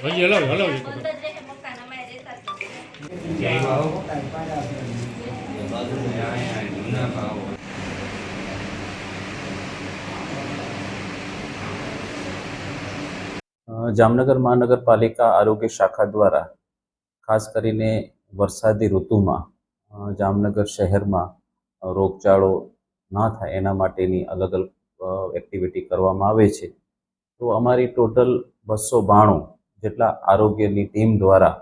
હજી હલાવ હલાવ જામનગર મહાનગરપાલિકા આરોગ્ય શાખા દ્વારા ખાસ કરીને વરસાદી ઋતુમાં જામનગર શહેરમાં રોગચાળો ના થાય એના માટેની અલગ અલગ એક્ટિવિટી કરવામાં આવે છે. તો અમારી ટોટલ 292 જેટલા આરોગ્યની ટીમ દ્વારા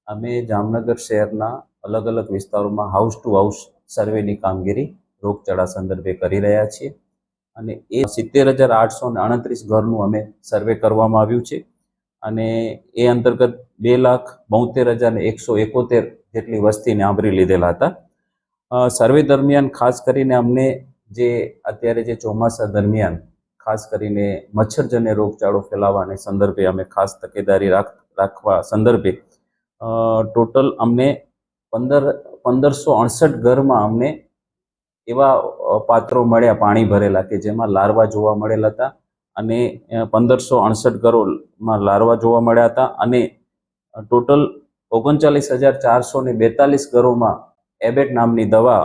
અમે જામનગર શહેરના અલગ અલગ વિસ્તારોમાં હાઉસ ટુ હાઉસ સર્વેની કામગીરી રોગચાળા સંદર્ભે કરી રહ્યા છીએ અને એ 70,829 ઘરનું અમે સર્વે કરવામાં આવ્યું છે અને એ અંતર્ગત 2,72,171 જેટલી વસ્તીને આવરી લીધેલા હતા. સર્વે દરમિયાન ખાસ કરીને અમને જે અત્યારે જે ચોમાસા દરમિયાન ખાસ કરીને મચ્છરજન્ય રોગચાળો ફેલાવાને સંદર્ભે અમે ખાસ તકેદારી રાખવા સંદર્ભે ટોટલ અમને 1,568 ઘરમાં અમને એવા પાત્રો મળ્યા પાણી ભરેલા કે જેમાં લાર્વા જોવા મળેલા હતા અને 1,568 ઘરોમાં લાર્વા જોવા મળ્યા હતા અને ટોટલ 39,442 ઘરોમાં એબેટ નામની દવા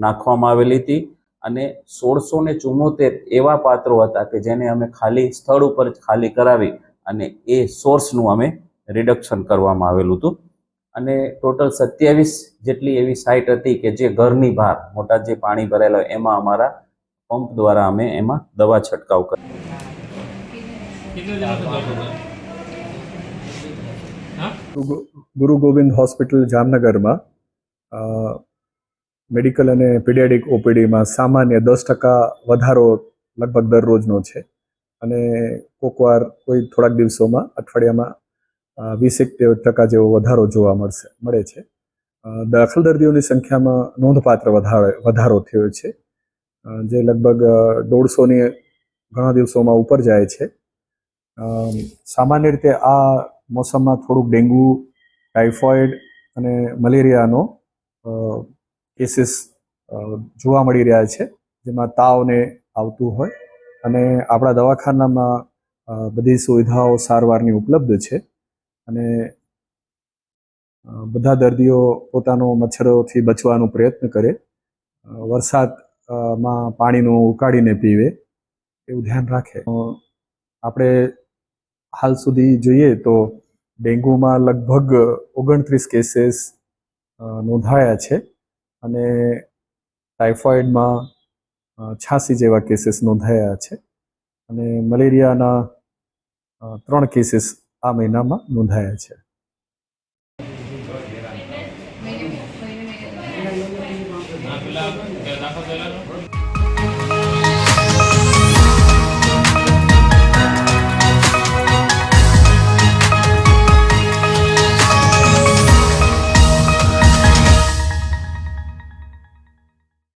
નાખવામાં આવેલી હતી અને 1,674 એવા પાત્રો હતા કે જેને અમે ખાલી સ્થળ ઉપર ખાલી કરાવી અને એ સોર્સનું અમે રિડક્શન કરવામાં આવેલું હતું અને ટોટલ 27 જેટલી એવી સાઇટ હતી કે જે ઘરની બહાર મોટા જે પાણી ભરેલા હોય એમાં અમારા પંપ દ્વારા અમે એમાં દવા છંટકાવ કર્યો. ગુરુ ગોવિંદ હોસ્પિટલ જામનગરમાં મેડિકલ અને પીડિયાડિક ઓપીડીમાં સામાન્ય 10% વધારો લગભગ દરરોજનો છે અને કોકવાર કોઈ થોડાક દિવસોમાં અઠવાડિયામાં 20% જેવો વધારો જોવા મળે છે. દાખલ દર્દીઓની સંખ્યામાં નોંધપાત્ર વધારો થયો છે જે લગભગ 150ની ઘણા દિવસોમાં ઉપર જાય છે. સામાન્ય રીતે આ મોસમમાં થોડુંક ડેન્ગ્યુ, ટાઇફોઇડ અને મલેરિયાનો કેસીસ જોવા મળી રહ્યા છે જેમાં તાવને આવતું હોય અને આપણા દવાખાનામાં બધી સુવિધાઓ સારવારની ઉપલબ્ધ છે અને બધા દર્દીઓ પોતાનો મચ્છરોથી બચવાનો પ્રયત્ન કરે, વરસાદમાં પાણીનું ઉકાળીને પીવે એવું ધ્યાન રાખે. આપણે હાલ સુધી જોઈએ તો ડેન્ગ્યુમાં લગભગ 29 કેસીસ નોંધાયા છે અને ટાઇફોઇડમાં 86 જેવા કેસીસ નોંધાયા છે અને મલેરિયાના 3 કેસીસ આ મહિનામાં નોંધાયા છે.